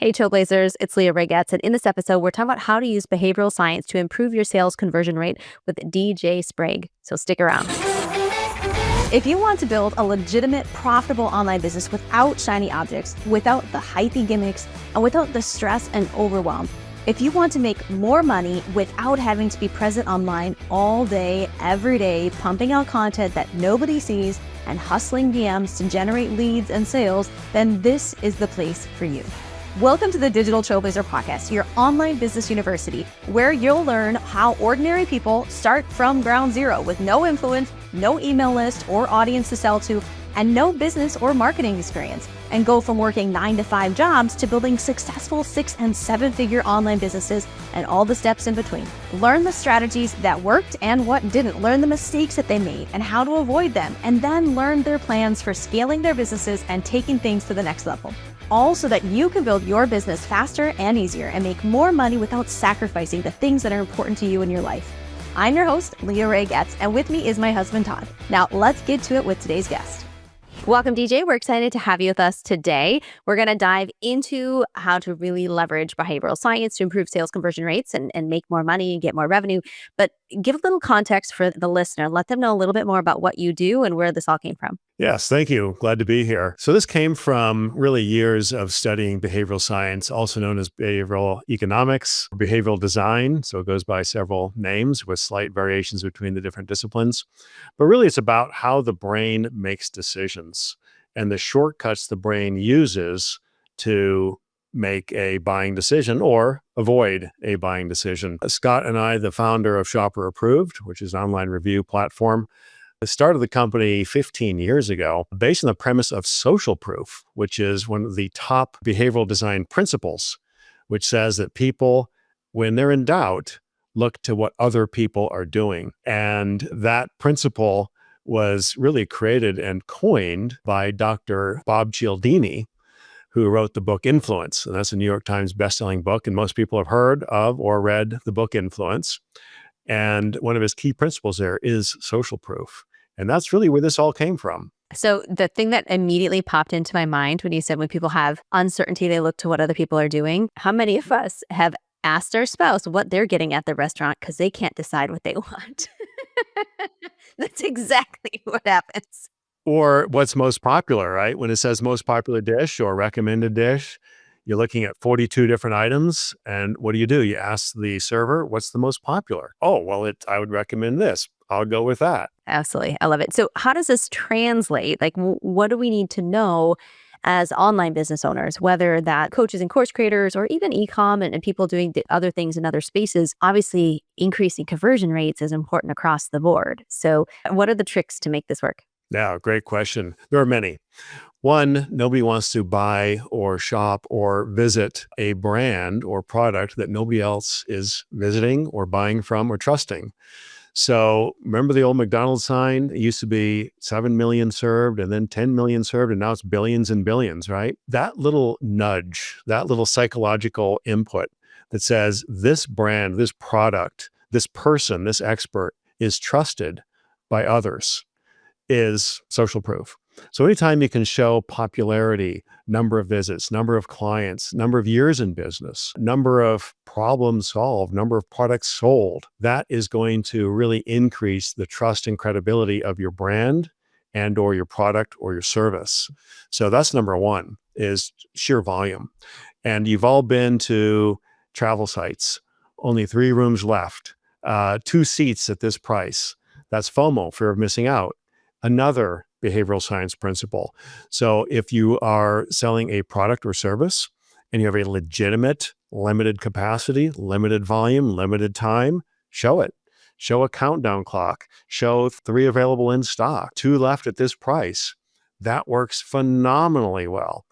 Hey, Trailblazers, it's Leah Regetz, and in this episode, we're talking about how to use behavioral science to improve your sales conversion rate with DJ Sprague. So stick around. If you want to build a legitimate, profitable online business without shiny objects, without the hypey gimmicks, and without the stress and overwhelm, if you want to make more money without having to be present online all day, every day, pumping out content that nobody sees and hustling DMs to generate leads and sales, then this is the place for you. Welcome to the Digital Trailblazer Podcast, your online business university, where you'll learn how ordinary people start from ground zero with no influence, no email list or audience to sell to, and no business or marketing experience, and go from working 9-to-5 jobs to building successful 6- and 7-figure online businesses and all the steps in between. Learn the strategies that worked and what didn't. Learn the mistakes that they made and how to avoid them, and then learn their plans for scaling their businesses and taking things to the next level. All so that you can build your business faster and easier and make more money without sacrificing the things that are important to you in your life. I'm your host, Leah Regetz, and with me is my husband, Todd. Now, let's get to it with today's guest. Welcome, DJ. We're excited to have you with us today. We're going to dive into how to really leverage behavioral science to improve sales conversion rates and make more money and get more revenue. But give a little context for the listener. Let them know a little bit more about what you do and where this all came from. Yes, thank you. Glad to be here. So this came from really years of studying behavioral science, also known as behavioral economics, behavioral design. So it goes by several names with slight variations between the different disciplines. But really, it's about how the brain makes decisions and the shortcuts the brain uses to make a buying decision or avoid a buying decision. Scott and I, the founder of Shopper Approved, which is an online review platform, started the company 15 years ago based on the premise of social proof, which is one of the top behavioral design principles, which says that people, when they're in doubt, look to what other people are doing. And that principle was really created and coined by Dr. Bob Cialdini, who wrote the book Influence. And that's a New York Times bestselling book. And most people have heard of or read the book Influence. And one of his key principles there is social proof. And that's really where this all came from. So the thing that immediately popped into my mind when you said when people have uncertainty, they look to what other people are doing. How many of us have asked our spouse what they're getting at the restaurant because they can't decide what they want? That's exactly what happens. Or what's most popular, right? When it says most popular dish or recommended dish, you're looking at 42 different items. And what do? You ask the server, what's the most popular? Oh, well, I would recommend this. I'll go with that. Absolutely. I love it. So how does this translate? Like, what do we need to know as online business owners, whether that coaches and course creators or even e-com and people doing other things in other spaces? Obviously, increasing conversion rates is important across the board. So what are the tricks to make this work? Yeah, great question. There are many. One, nobody wants to buy or shop or visit a brand or product that nobody else is visiting or buying from or trusting. So remember the old McDonald's sign? It used to be 7 million served and then 10 million served, and now it's billions and billions, right? That little nudge, that little psychological input that says this brand, this product, this person, this expert is trusted by others is social proof. So anytime you can show popularity, number of visits, number of clients, number of years in business, number of problems solved, number of products sold, that is going to really increase the trust and credibility of your brand and or your product or your service. So that's number one, is sheer volume. And you've all been to travel sites, only 3 rooms left, 2 seats at this price. That's FOMO, fear of missing out. Another behavioral science principle. So if you are selling a product or service and you have a legitimate limited capacity, limited volume, limited time, show it. Show a countdown clock. Show 3 available in stock, 2 left at this price. That works phenomenally well.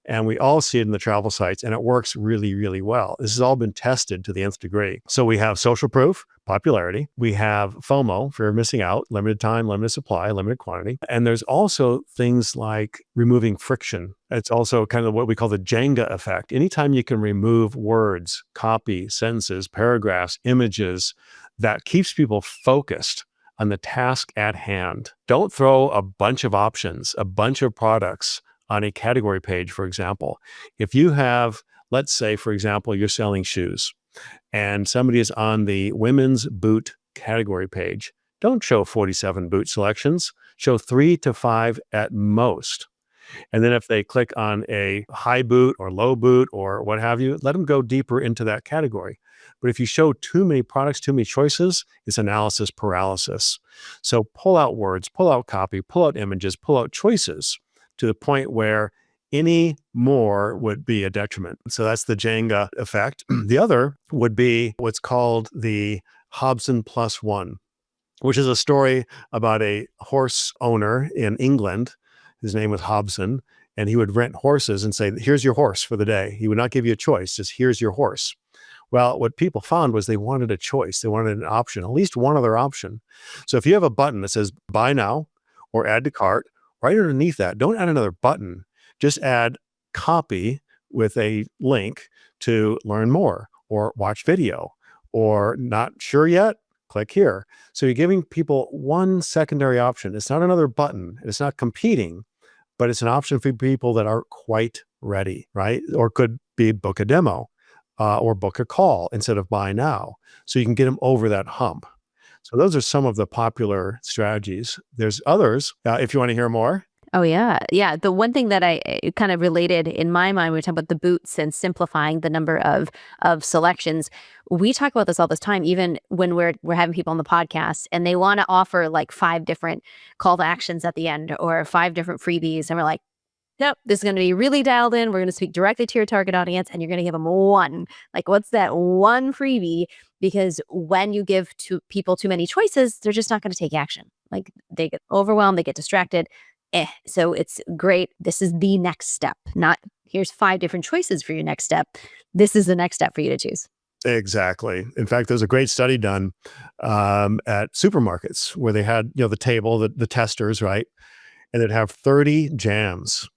And we all see it in the travel sites, and it works really, really well. This has all been tested to the nth degree. So we have social proof, popularity. We have FOMO, fear of missing out, limited time, limited supply, limited quantity. And there's also things like removing friction. It's also kind of what we call the Jenga effect. Anytime you can remove words, copy, sentences, paragraphs, images, that keeps people focused on the task at hand. Don't throw a bunch of options, a bunch of products on a category page, for example. If you have Let's say, for example, you're selling shoes and somebody is on the women's boot category page. Don't show 47 boot selections, show 3 to 5 at most. And then if they click on a high boot or low boot or what have you, let them go deeper into that category. But if you show too many products, too many choices, it's analysis paralysis. So pull out words, pull out copy, pull out images, pull out choices to the point where any more would be a detriment. So that's the Jenga effect. The other would be what's called the Hobson Plus One, which is a story about a horse owner in England. His name was Hobson, and he would rent horses and say, here's your horse for the day. He would not give you a choice, just here's your horse. Well, what people found was they wanted a choice. They wanted an option, at least one other option. So if you have a button that says buy now or add to cart, right underneath that, don't add another button. Just add copy with a link to learn more or watch video or not sure yet, click here. So you're giving people one secondary option. It's not another button. It's not competing, but it's an option for people that aren't quite ready, right? Or could be book a demo or book a call instead of buy now. So you can get them over that hump. So those are some of the popular strategies. There's others, if you want to hear more. Oh, yeah. Yeah. The one thing that I kind of related in my mind, we were talking about the boots and simplifying the number of selections. We talk about this all this time, even when we're having people on the podcast and they want to offer like 5 different call to actions at the end or 5 different freebies. And we're like, nope, this is going to be really dialed in. We're going to speak directly to your target audience and you're going to give them one. Like, what's that one freebie? Because when you give to people too many choices, they're just not going to take action. Like, they get overwhelmed, they get distracted. So it's great. This is the next step, not here's 5 different choices for your next step. This is the next step for you to choose. Exactly. In fact, there's a great study done at supermarkets where they had, the table, the testers, right? And they'd have 30 jams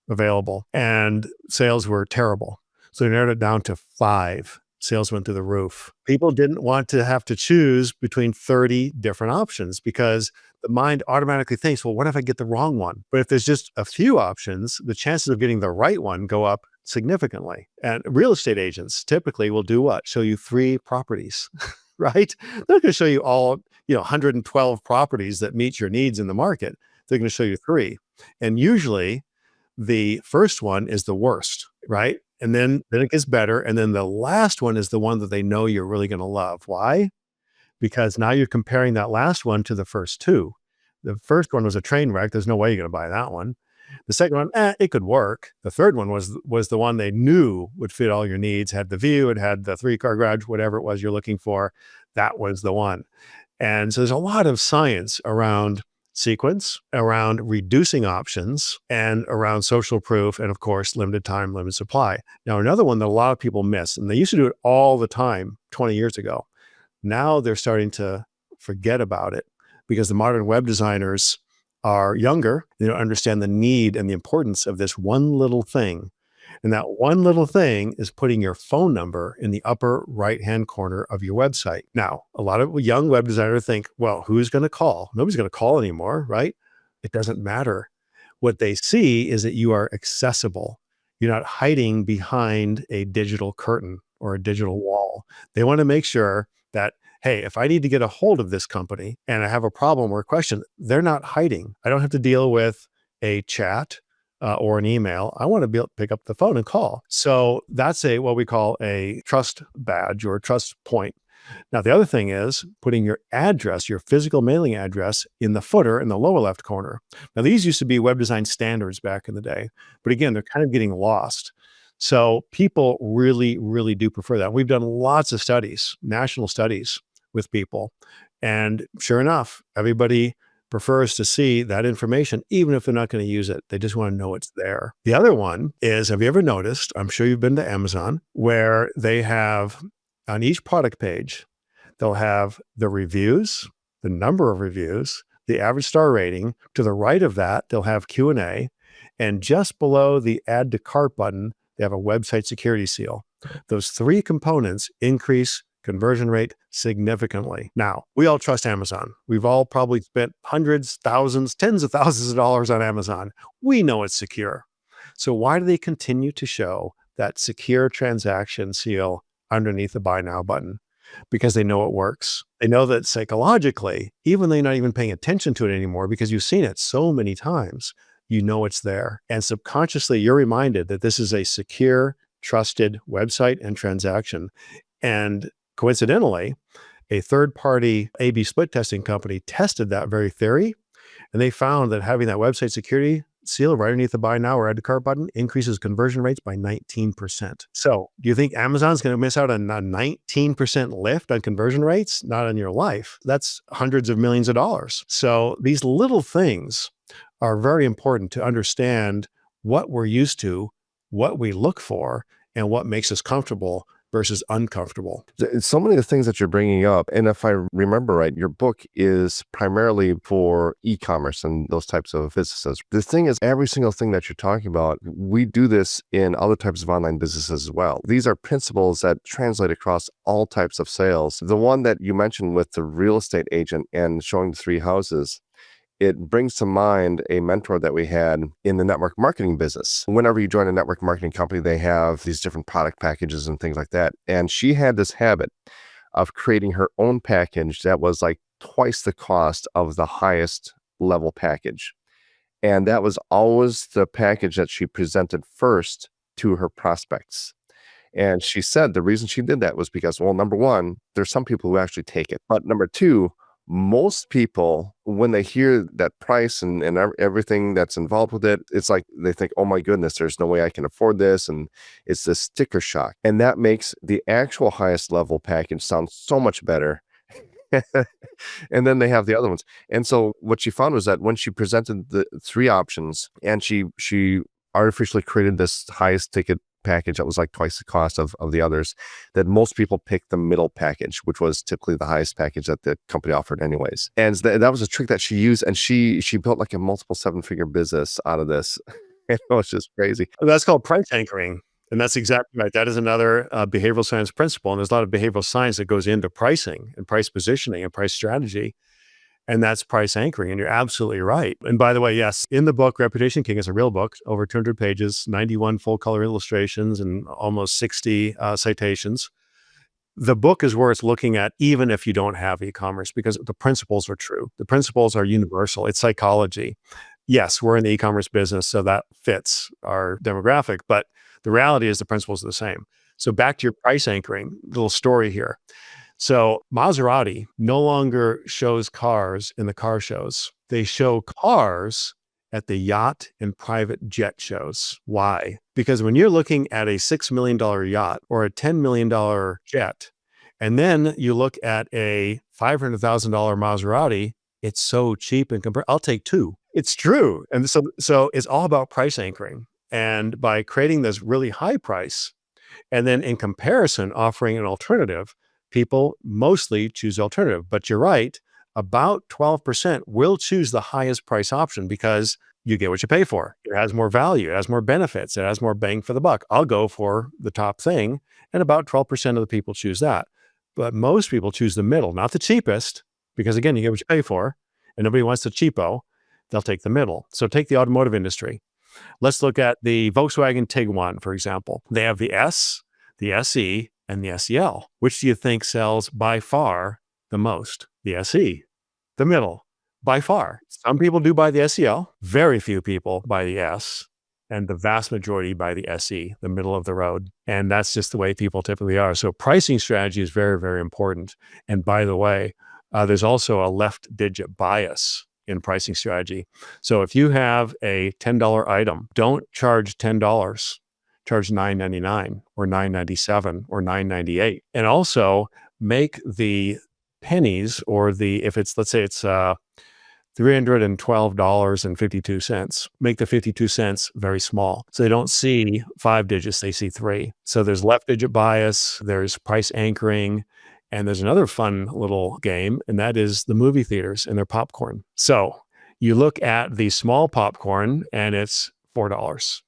available and sales were terrible. So they narrowed it down to 5. Sales went through the roof. People didn't want to have to choose between 30 different options because the mind automatically thinks, well, what if I get the wrong one? But if there's just a few options, the chances of getting the right one go up significantly. And real estate agents typically will do what? Show you 3 properties, right? They're not going to show you all, 112 properties that meet your needs in the market. They're going to show you 3. And usually the first one is the worst, right? And then it gets better. And then the last one is the one that they know you're really going to love. Why? Because now you're comparing that last one to the first 2. The first one was a train wreck. There's no way you're going to buy that one. The second one, it could work. The third one was the one they knew would fit all your needs, had the view, it had the 3-car garage, whatever it was you're looking for. That was the one. And so there's a lot of science around sequence, around reducing options, and around social proof, and of course, limited time, limited supply. Now, another one that a lot of people miss, and they used to do it all the time 20 years ago. Now they're starting to forget about it because the modern web designers are younger. They don't understand the need and the importance of this one little thing. And that one little thing is putting your phone number in the upper right-hand corner of your website. Now, a lot of young web designers think, well, who's going to call? Nobody's going to call anymore, right? It doesn't matter. What they see is that you are accessible. You're not hiding behind a digital curtain or a digital wall. They want to make sure that, hey, if I need to get a hold of this company and I have a problem or a question, they're not hiding. I don't have to deal with a chat or an email. I want to be able to pick up the phone and call. So that's what we call a trust badge or a trust point. Now, the other thing is putting your address, your physical mailing address, in the footer in the lower left corner. Now, these used to be web design standards back in the day, but again, they're kind of getting lost. So people really, really do prefer that. We've done lots of studies, national studies with people. And sure enough, everybody prefers to see that information, even if they're not going to use it. They just want to know it's there. The other one is, have you ever noticed, I'm sure you've been to Amazon, where they have on each product page, they'll have the reviews, the number of reviews, the average star rating. To the right of that, they'll have Q&A. And just below the add to cart button, they have a website security seal. Those 3 components increase conversion rate significantly. Now, we all trust Amazon. We've all probably spent hundreds, thousands, tens of thousands of dollars on Amazon. We know it's secure. So why do they continue to show that secure transaction seal underneath the buy now button because they know it works. They know that psychologically, even though you're not even paying attention to it anymore because you've seen it so many times, you know it's there. And subconsciously, you're reminded that this is a secure, trusted website and transaction. And coincidentally, a third-party A/B split testing company tested that very theory, and they found that having that website security seal right underneath the buy now or add to cart button increases conversion rates by 19%. So do you think Amazon's going to miss out on a 19% lift on conversion rates? Not in your life. That's hundreds of millions of dollars. So these little things are very important to understand what we're used to, what we look for, and what makes us comfortable versus uncomfortable. So many of the things that you're bringing up, and if I remember right, your book is primarily for e-commerce and those types of businesses. The thing is, every single thing that you're talking about, we do this in other types of online businesses as well. These are principles that translate across all types of sales. The one that you mentioned with the real estate agent and showing the 3 houses, it brings to mind a mentor that we had in the network marketing business. Whenever you join a network marketing company, they have these different product packages and things like that. And she had this habit of creating her own package that was like twice the cost of the highest level package. And that was always the package that she presented first to her prospects. And she said the reason she did that was because, well, number one, there's some people who actually take it. But number two, most people, when they hear that price and everything that's involved with it, it's like they think, oh my goodness, there's no way I can afford this. And it's this sticker shock. And that makes the actual highest level package sound so much better. And then they have the other ones. And so what she found was that when she presented the 3 options and she artificially created this highest ticket package that was like twice the cost of the others, that most people picked the middle package, which was typically the highest package that the company offered anyways. And that was a trick that she used, and she built like a multiple 7-figure business out of this. It was just crazy. That's called price anchoring. And that's exactly right. That is another behavioral science principle. And there's a lot of behavioral science that goes into pricing and price positioning and price strategy. And that's price anchoring. And you're absolutely right. And by the way, yes, in the book, Reputation King is a real book, over 200 pages, 91 full color illustrations, and almost 60 citations. The book is worth looking at even if you don't have e-commerce, because the principles are true. The principles are universal. It's psychology. Yes, we're in the e-commerce business, so that fits our demographic, but the reality is the principles are the same. So back to your price anchoring, little story here. So Maserati no longer shows cars in the car shows. They show cars at the yacht and private jet shows. Why? Because when you're looking at a $6 million yacht or a $10 million jet, and then you look at a $500,000 Maserati, it's so cheap and I'll take 2. It's true. And so it's all about price anchoring. And by creating this really high price, and then in comparison, offering an alternative, people mostly choose alternative. But you're right, about 12% will choose the highest price option because you get what you pay for. It has more value, it has more benefits, it has more bang for the buck. I'll go for the top thing, and about 12% of the people choose that. But most people choose the middle, not the cheapest, because again, you get what you pay for, and nobody wants the cheapo. They'll take the middle. So take the automotive industry. Let's look at the Volkswagen Tiguan, for example. They have the S, the SE, and the SEL. Which do you think sells by far the most? The SE, the middle, by far. Some people do buy the SEL, very few people buy the S, and the vast majority buy the SE, the middle of the road. And that's just the way people typically are. So pricing strategy is very, very important. And by the way, there's also a left digit bias in pricing strategy. So if you have a $10 item, don't charge $10. Charge $9.99 or $9.97 or $9.98. And also make the pennies, or if it's, let's say it's $312.52, make the 52 cents very small. So they don't see 5 digits, they see 3. So there's left digit bias, there's price anchoring, and there's another fun little game, and that is the movie theaters and their popcorn. So you look at the small popcorn and it's $4.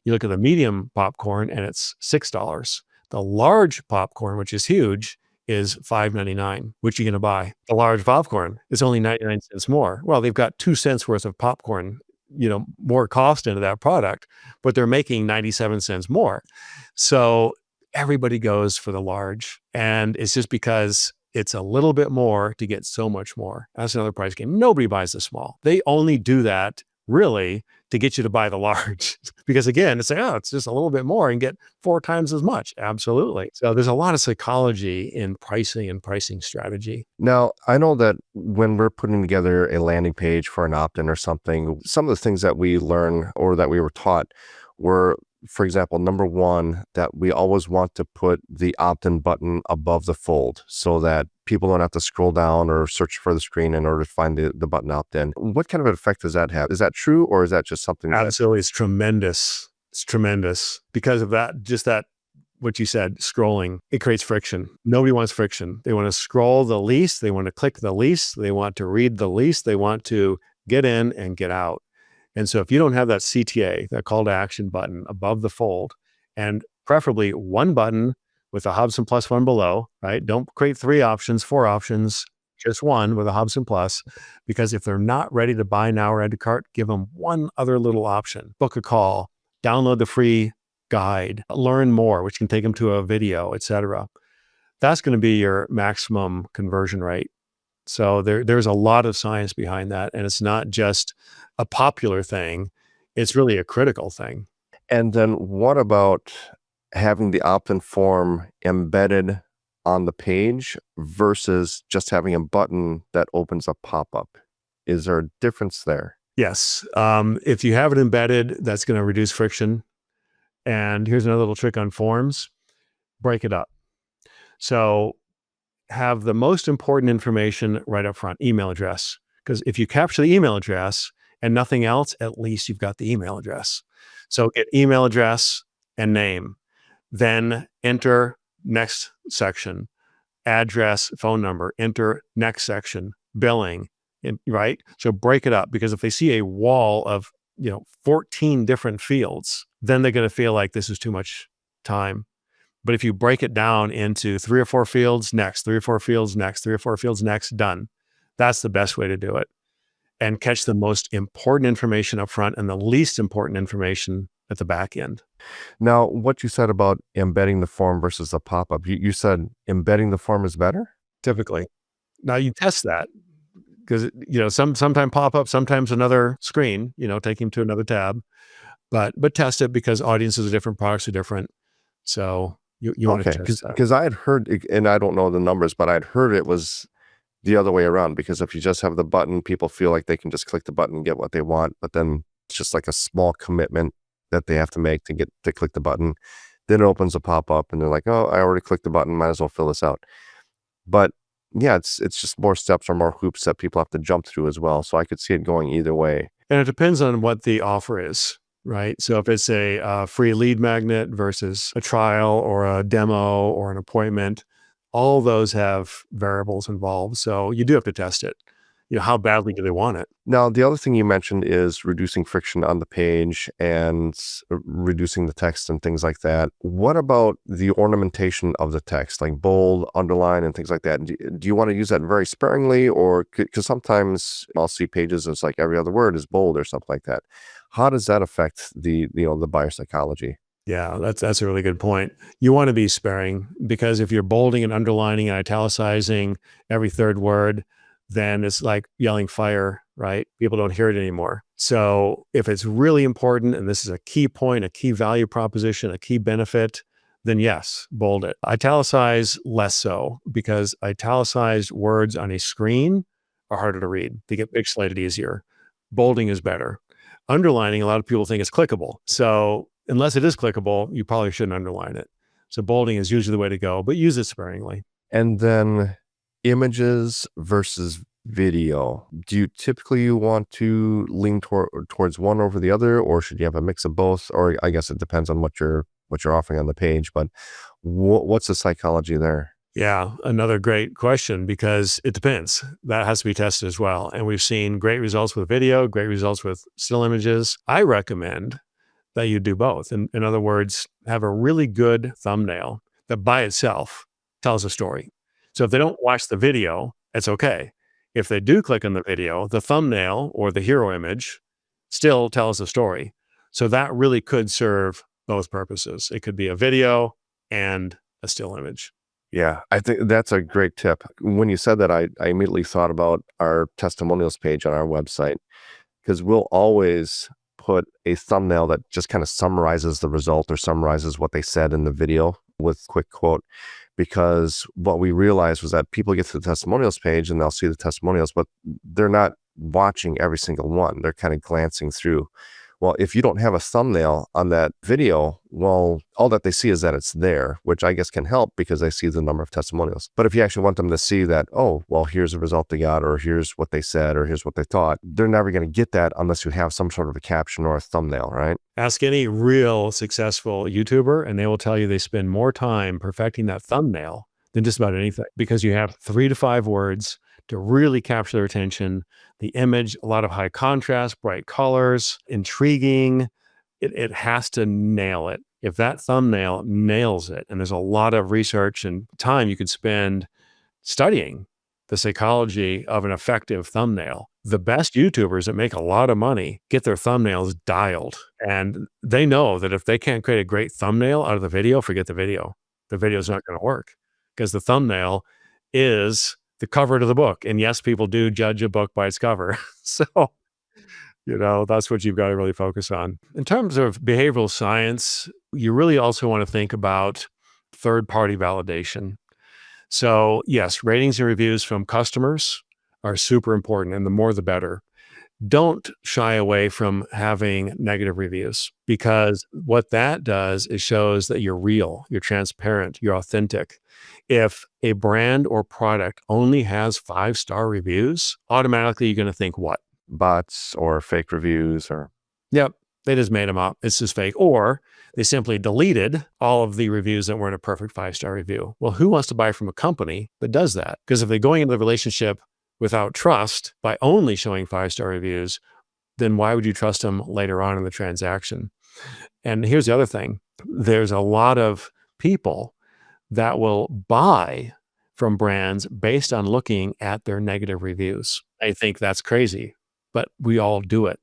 You look at the medium popcorn and it's $6. The large popcorn, which is huge, is $5.99. Which are you going to buy? The large popcorn is only 99 cents more. Well, they've got 2 cents worth of popcorn more cost into that product, but they're making 97 cents more. So everybody goes for the large, and it's just because it's a little bit more to get so much more. That's another price game. Nobody buys the small. They only do that really to get you to buy the large because again, it's like, oh, it's just a little bit more and get 4 times as much. Absolutely. So there's a lot of psychology in pricing and pricing strategy. Now, I know that when we're putting together a landing page for an opt-in or something, some of the things that we learn or that we were taught were, for example, number one, that we always want to put the opt-in button above the fold so that people don't have to scroll down or search for the screen in order to find the button opt-in. What kind of an effect does that have? Is that true, or is that just something Absolutely. It's tremendous. It's tremendous because of that, just that, what you said, scrolling, it creates friction. Nobody wants friction. They want to scroll the least. They want to click the least. They want to read the least. They want to get in and get out. And so if you don't have that CTA, that call to action button above the fold, and preferably one button with a Hobson Plus One below, right? Don't create 3 options, 4 options, just one with a Hobson Plus, because if they're not ready to buy now or add to cart, give them one other little option. Book a call, download the free guide, learn more, which can take them to a video, etc. That's going to be your maximum conversion rate. So there's a lot of science behind that. And it's not just a popular thing. It's really a critical thing. And then what about having the opt-in form embedded on the page versus just having a button that opens a pop-up? Is there a difference there? Yes. If you have it embedded, that's going to reduce friction. And here's another little trick on forms. Break it up. So have the most important information right up front, email address. Because if you capture the email address and nothing else, at least you've got the email address. So get email address and name. Then enter next section, address, phone number, enter next section, billing, right? So break it up, because if they see a wall of 14 different fields, then they're going to feel like this is too much time. But if you break it down into 3 or 4 fields, next, 3 or 4 fields, next, 3 or 4 fields, next, done. That's the best way to do it. And catch the most important information up front and the least important information at the back end. Now, what you said about embedding the form versus the pop-up, you said embedding the form is better? Typically. Now you test that because, sometimes pop-up, sometimes another screen, take them to another tab, but test it because audiences are different, products are different. So you want to test that. Because I had heard, and I don't know the numbers, but I'd heard it was the other way around, because if you just have the button, people feel like they can just click the button and get what they want, but then it's just like a small commitment that they have to make to click the button. Then it opens a pop-up and they're like, oh, I already clicked the button, might as well fill this out. But yeah, it's just more steps or more hoops that people have to jump through as well. So I could see it going either way. And it depends on what the offer is, right? So if it's a free lead magnet versus a trial or a demo or an appointment, all those have variables involved. So you do have to test it. How badly do they want it? Now, the other thing you mentioned is reducing friction on the page and reducing the text and things like that. What about the ornamentation of the text, like bold, underline, and things like that? Do you want to use that very sparingly, or because sometimes I'll see pages it's like every other word is bold or something like that? How does that affect the buyer psychology? Yeah, that's a really good point. You want to be sparing, because if you're bolding and underlining and italicizing every third word, then it's like yelling fire, right? People don't hear it anymore. So if it's really important, and this is a key point, a key value proposition, a key benefit, then yes, bold it. Italicize less so, because italicized words on a screen are harder to read. They get pixelated easier. Bolding is better. Underlining, a lot of people think it's clickable. So unless it is clickable, you probably shouldn't underline it. So bolding is usually the way to go, but use it sparingly. And then images versus video. Do you typically want to lean towards one over the other, or should you have a mix of both? Or I guess it depends on what you're offering on the page, but what's the psychology there? Yeah, another great question, because it depends. That has to be tested as well. And we've seen great results with video, great results with still images. I recommend that you do both. In other words, have a really good thumbnail that by itself tells a story. So if they don't watch the video, it's okay. If they do click on the video, the thumbnail or the hero image still tells a story. So that really could serve both purposes. It could be a video and a still image. Yeah, I think that's a great tip. When you said that, I immediately thought about our testimonials page on our website, because we'll always put a thumbnail that just kind of summarizes the result or summarizes what they said in the video with a quick quote. Because what we realized was that people get to the testimonials page and they'll see the testimonials, but they're not watching every single one. They're kind of glancing through. Well, if you don't have a thumbnail on that video, well, all that they see is that it's there, which I guess can help because they see the number of testimonials. But if you actually want them to see that, oh, well, here's the result they got, or here's what they said, or here's what they thought, they're never going to get that unless you have some sort of a caption or a thumbnail, right? Ask any real successful YouTuber, and they will tell you they spend more time perfecting that thumbnail than just about anything, because you have 3 to 5 words to really capture their attention. The image, a lot of high contrast, bright colors, intriguing. It has to nail it. If that thumbnail nails it, and there's a lot of research and time you could spend studying the psychology of an effective thumbnail. The best YouTubers that make a lot of money get their thumbnails dialed. And they know that if they can't create a great thumbnail out of the video, forget the video. The video's not going to work, because the thumbnail is the cover to the book. And yes, people do judge a book by its cover. So, that's what you've got to really focus on. In terms of behavioral science, you really also want to think about third-party validation. So yes, ratings and reviews from customers are super important, and the more the better. Don't shy away from having negative reviews, because what that does is shows that you're real, you're transparent, you're authentic. If a brand or product only has 5-star reviews, automatically you're going to think what? Bots or fake reviews or... Yep, they just made them up. It's just fake. Or they simply deleted all of the reviews that weren't a perfect 5-star review. Well, who wants to buy from a company that does that? Because if they're going into the relationship without trust by only showing 5-star reviews, then why would you trust them later on in the transaction? And here's the other thing. There's a lot of people that will buy from brands based on looking at their negative reviews. I think that's crazy, but we all do it.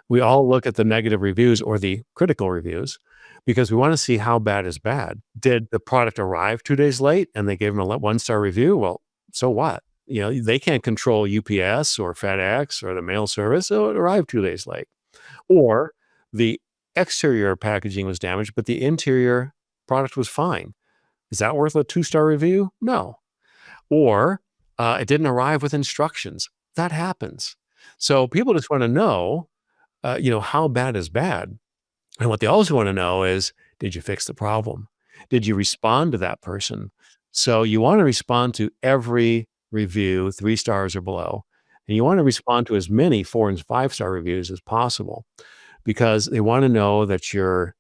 We all look at the negative reviews or the critical reviews because we want to see how bad is bad. Did the product arrive 2 days late and they gave them a 1-star review? Well, so what? They can't control UPS or FedEx or the mail service, so it arrived 2 days late. Or the exterior packaging was damaged, but the interior product was fine. Is that worth a 2-star review? No. Or it didn't arrive with instructions. That happens. So people just want to know, how bad is bad? And what they also want to know is, did you fix the problem? Did you respond to that person? So you want to respond to every review 3 stars or below. And you want to respond to as many 4 and 5-star reviews as possible, because they want to know that you're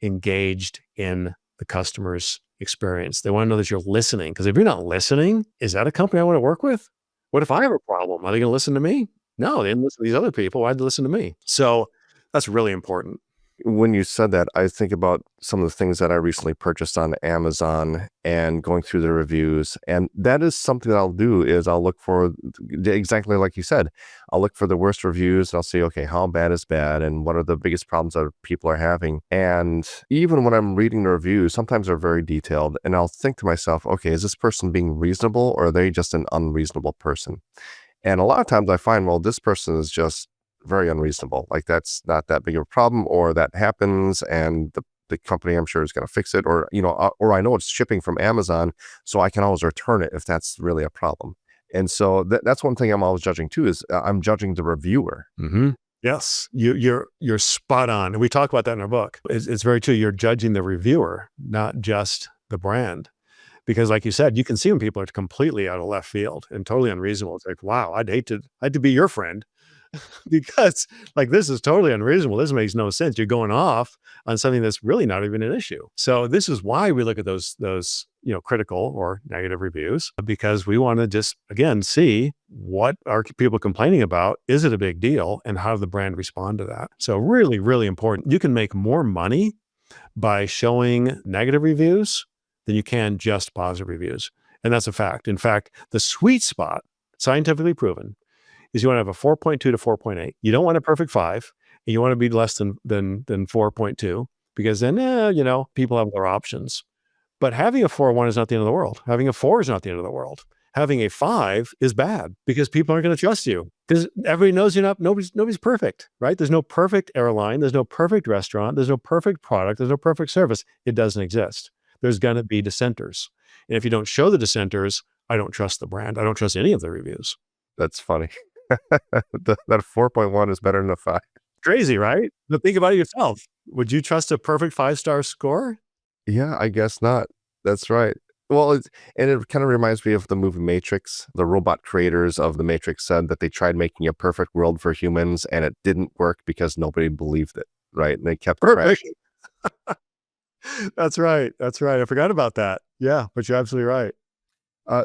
engaged in the customer's experience. They want to know that you're listening, because if you're not listening, is that a company I want to work with? What if I have a problem? Are they going to listen to me? No, they didn't listen to these other people. Why'd they listen to me? So that's really important. When you said that, I think about some of the things that I recently purchased on Amazon and going through the reviews. And that is something that I'll do is I'll look for, exactly like you said, I'll look for the worst reviews and I'll say, okay, how bad is bad? And what are the biggest problems that people are having? And even when I'm reading the reviews, sometimes they're very detailed. And I'll think to myself, okay, is this person being reasonable or are they just an unreasonable person? And a lot of times I find, well, this person is just very unreasonable. Like that's not that big of a problem, or that happens and the company I'm sure is going to fix it, or or I know it's shipping from Amazon, so I can always return it if that's really a problem. And so that's one thing I'm always judging too, is I'm judging the reviewer. Mm-hmm. Yes, you're spot on. And we talk about that in our book. It's very true. You're judging the reviewer, not just the brand. Because like you said, you can see when people are completely out of left field and totally unreasonable. It's like, wow, I'd hate to be your friend. Because like, this is totally unreasonable. This makes no sense. You're going off on something that's really not even an issue. So this is why we look at those critical or negative reviews, because we want to just, again, see what are people complaining about. Is it a big deal? And how does the brand respond to that? So really, really important. You can make more money by showing negative reviews than you can just positive reviews. And that's a fact. In fact, the sweet spot, scientifically proven, is you want to have a 4.2 to 4.8. You don't want a perfect 5, And you want to be less than 4.2 because then, people have other options. But having a 4.1 is not the end of the world. Having a 4 is not the end of the world. Having a 5 is bad because people aren't going to trust you because everybody knows nobody's perfect, right? There's no perfect airline. There's no perfect restaurant. There's no perfect product. There's no perfect service. It doesn't exist. There's going to be dissenters. And if you don't show the dissenters, I don't trust the brand. I don't trust any of the reviews. That's funny. That 4.1 is better than a 5. Crazy, right? But think about it yourself. Would you trust a perfect 5-star score? Yeah, I guess not. That's right. Well, it kind of reminds me of the movie Matrix. The robot creators of the Matrix said that they tried making a perfect world for humans and it didn't work because nobody believed it, right? And they kept crashing. That's right. I forgot about that. Yeah, but you're absolutely right.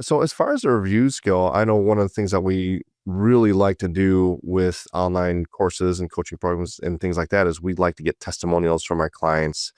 So as far as the reviews go, I know one of the things that we really like to do with online courses and coaching programs and things like that is we'd like to get testimonials from our clients.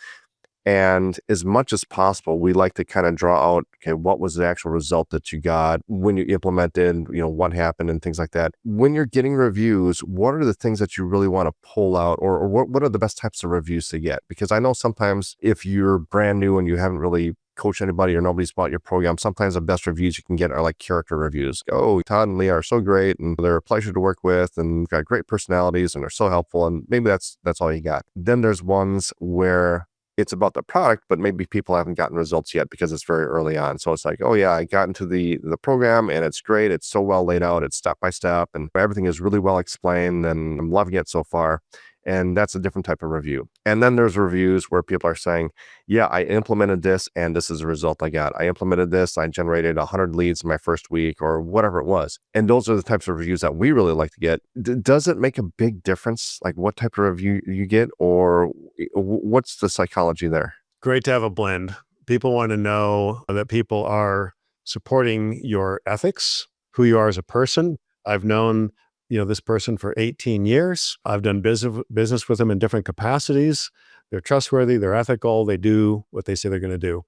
And as much as possible, we like to kind of draw out, okay, what was the actual result that you got when you implemented, what happened and things like that. When you're getting reviews, what are the things that you really want to pull out or what are the best types of reviews to get? Because I know sometimes if you're brand new and you haven't really coached anybody or nobody's bought your program, sometimes the best reviews you can get are like character reviews. Oh, Todd and Lee are so great and they're a pleasure to work with and got great personalities and they're so helpful. And maybe that's all you got. Then there's ones where it's about the product, but maybe people haven't gotten results yet because it's very early on. So it's like, oh yeah, I got into the program and it's great. It's so well laid out. It's step by step and everything is really well explained and I'm loving it so far. And that's a different type of review. And then there's reviews where people are saying, yeah, I implemented this and this is the result I got. I implemented this. I generated 100 leads in my first week or whatever it was. And those are the types of reviews that we really like to get. Does it make a big difference? Like what type of review you get or what's the psychology there? Great to have a blend. People want to know that people are supporting your ethics, who you are as a person. I've known this person for 18 years. I've done business with them in different capacities. They're trustworthy, they're ethical, they do what they say they're going to do.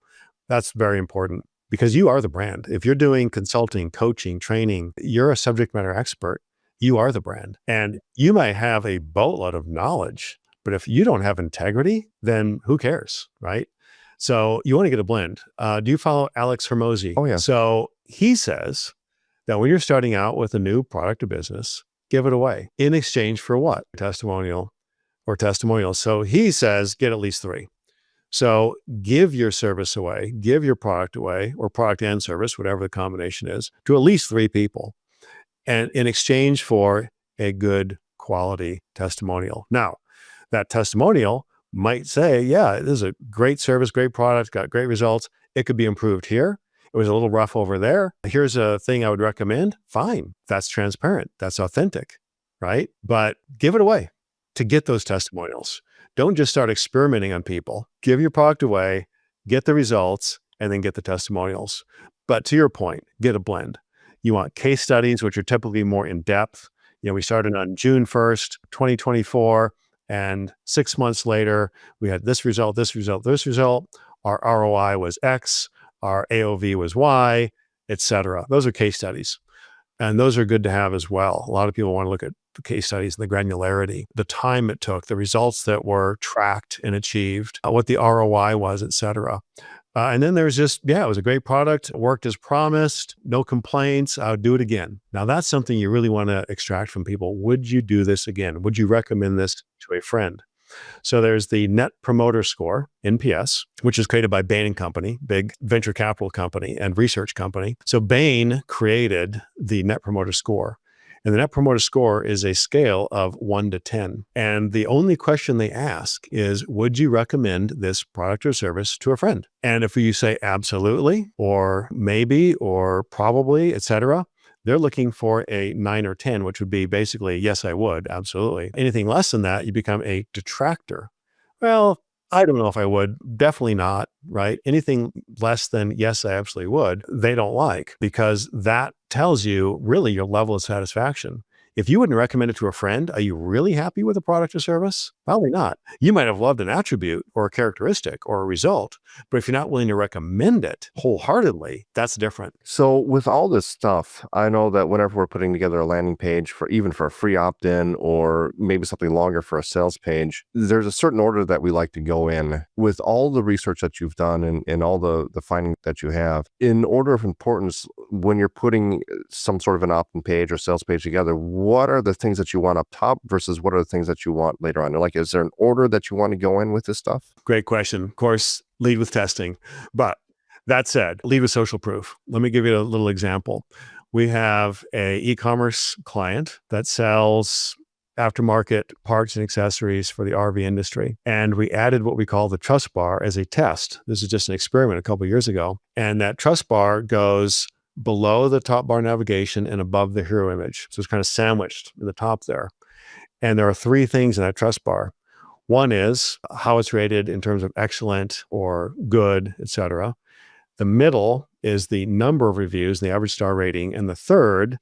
That's very important because you are the brand. If you're doing consulting, coaching, training, you're a subject matter expert. You are the brand. And you might have a boatload of knowledge, but if you don't have integrity, then who cares, right? So you want to get a blend. Do you follow Alex Hormozi? Oh, yeah. So he says that when you're starting out with a new product or business, give it away in exchange for what? Testimonial or testimonials. So he says, get at least 3. So give your service away, give your product away or product and service, whatever the combination is, to at least 3 people and in exchange for a good quality testimonial. Now, that testimonial might say, yeah, this is a great service, great product, got great results. It could be improved here. It was a little rough over there. Here's a thing I would recommend. Fine. That's transparent. That's authentic, right? But give it away to get those testimonials. Don't just start experimenting on people. Give your product away, get the results, and then get the testimonials. But to your point, get a blend. You want case studies, which are typically more in depth. We started on June 1st, 2024, and 6 months later, we had this result, this result, this result. Our ROI was X. Our AOV was Y, etc. Those are case studies. And those are good to have as well. A lot of people want to look at the case studies and the granularity, the time it took, the results that were tracked and achieved, what the ROI was, etc. And then there's just, it was a great product, worked as promised, no complaints, I would do it again. Now that's something you really want to extract from people. Would you do this again? Would you recommend this to a friend? So there's the Net Promoter Score, NPS, which is created by Bain & Company, big venture capital company and research company. So Bain created the Net Promoter Score. And the Net Promoter Score is a scale of 1 to 10. And the only question they ask is, would you recommend this product or service to a friend? And if you say absolutely, or maybe, or probably, etc., they're looking for a 9 or 10, which would be basically, yes, I would, absolutely. Anything less than that, you become a detractor. Well, I don't know if I would, definitely not, right? Anything less than, yes, I absolutely would, they don't like because that tells you really your level of satisfaction. If you wouldn't recommend it to a friend, are you really happy with the product or service? Probably not. You might have loved an attribute or a characteristic or a result, but if you're not willing to recommend it wholeheartedly, that's different. So with all this stuff, I know that whenever we're putting together a landing page for even for a free opt-in or maybe something longer for a sales page, there's a certain order that we like to go in. With all the research that you've done and all the findings that you have, in order of importance, when you're putting some sort of an opt-in page or sales page together, what are the things that you want up top versus what are the things that you want later on? Like, is there an order that you want to go in with this stuff? Great question. Of course, lead with testing. But that said, lead with social proof. Let me give you a little example. We have a e-commerce client that sells aftermarket parts and accessories for the RV industry. And we added what we call the trust bar as a test. This is just an experiment a couple of years ago. And that trust bar goes below the top bar navigation and above the hero image. So it's kind of sandwiched in the top there. And there are 3 things in that trust bar. One is how it's rated in terms of excellent or good, etc. The middle is the number of reviews, the average star rating. And the third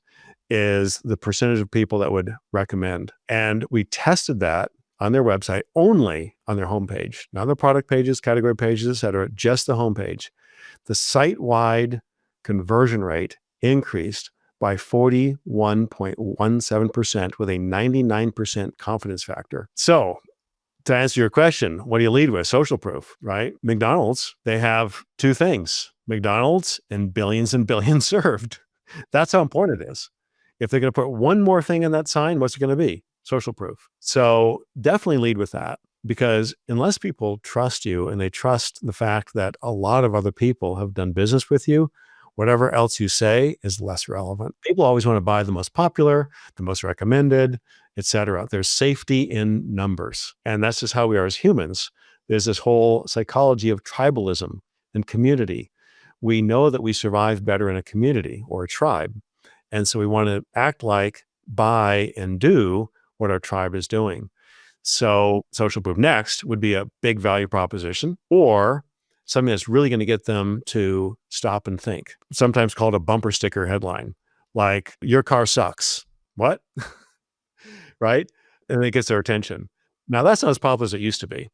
is the percentage of people that would recommend. And we tested that on their website, only on their homepage, not their product pages, category pages, etc., just the homepage. The site-wide conversion rate increased by 41.17% with a 99% confidence factor. So to answer your question, what do you lead with? Social proof, right? McDonald's, they have 2 things, McDonald's and billions served. That's how important it is. If they're going to put one more thing in that sign, what's it going to be? Social proof. So definitely lead with that, because unless people trust you and they trust the fact that a lot of other people have done business with you, whatever else you say is less relevant. People always want to buy the most popular, the most recommended, etc. There's safety in numbers. And that's just how we are as humans. There's this whole psychology of tribalism and community. We know that we survive better in a community or a tribe. And so we want to act like, buy, and do what our tribe is doing. So social proof next would be a big value proposition or something that's really going to get them to stop and think. Sometimes called a bumper sticker headline, like, your car sucks. What? Right? And it gets their attention. Now, that's not as popular as it used to be,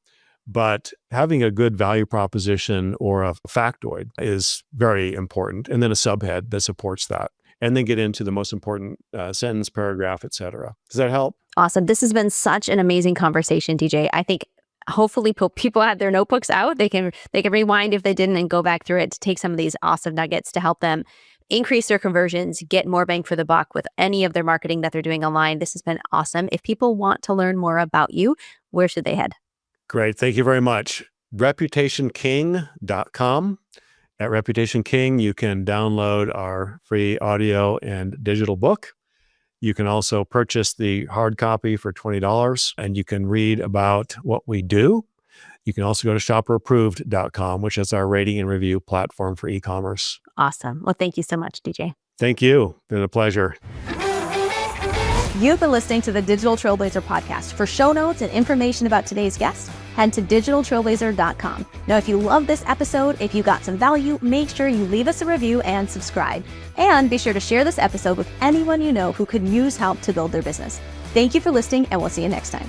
but having a good value proposition or a factoid is very important. And then a subhead that supports that. And then get into the most important sentence, paragraph, et cetera. Does that help? Awesome. This has been such an amazing conversation, DJ. I think hopefully people have their notebooks out. They can rewind if they didn't and go back through it to take some of these awesome nuggets to help them increase their conversions, get more bang for the buck with any of their marketing that they're doing online. This has been awesome. If people want to learn more about you, where should they head? Great. Thank you very much. reputationking.com. At Reputation King, you can download our free audio and digital book. You can also purchase the hard copy for $20, and you can read about what we do. You can also go to shopperapproved.com, which is our rating and review platform for e-commerce. Awesome. Well, thank you so much, DJ. Thank you. It's been a pleasure. You've been listening to the Digital Trailblazer podcast. For show notes and information about today's guest, head to digitaltrailblazer.com. Now, if you love this episode, if you got some value, make sure you leave us a review and subscribe. And be sure to share this episode with anyone you know who could use help to build their business. Thank you for listening, and we'll see you next time.